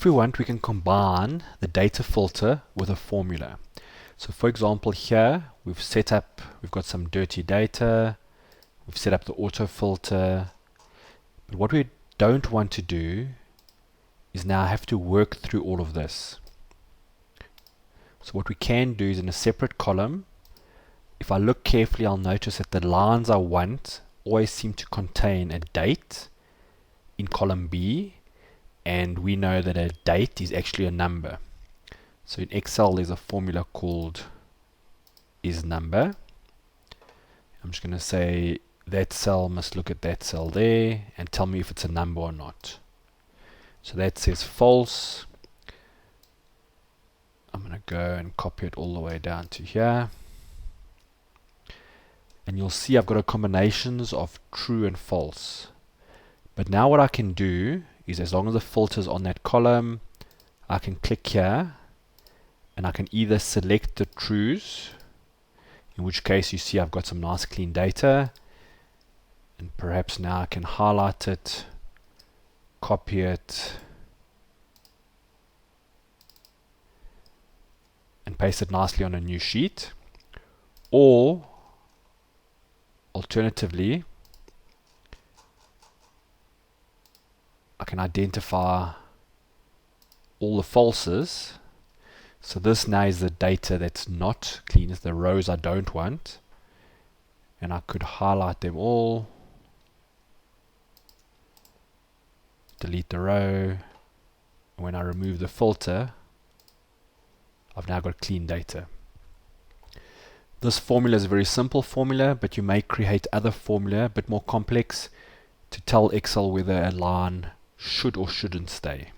if we want, we can combine the data filter with a formula. So for example, here we've got some dirty data, we've set up the auto filter, but what we don't want to do is now have to work through all of this. So what we can do is, in a separate column, if I look carefully, I'll notice that the lines I want always seem to contain a date in column B, and we know that a date is actually a number. So in Excel there's a formula called isNumber. I'm just going to say that cell must look at that cell there and tell me if it's a number or not. So that says false. I'm going to go and copy it all the way down to here. And you'll see I've got a combinations of true and false. But now what I can do is, as long as the filter's on that column, I can click here and I can either select the trues, in which case you see I've got some nice clean data, and perhaps now I can highlight it, copy it, and paste it nicely on a new sheet. Or alternatively, I can identify all the falses. So this now is the data that's not clean, it's the rows I don't want, and I could highlight them all, delete the row, and when I remove the filter, I've now got clean data. This formula is a very simple formula, but you may create other formula, a bit more complex, to tell Excel whether a line should or shouldn't stay.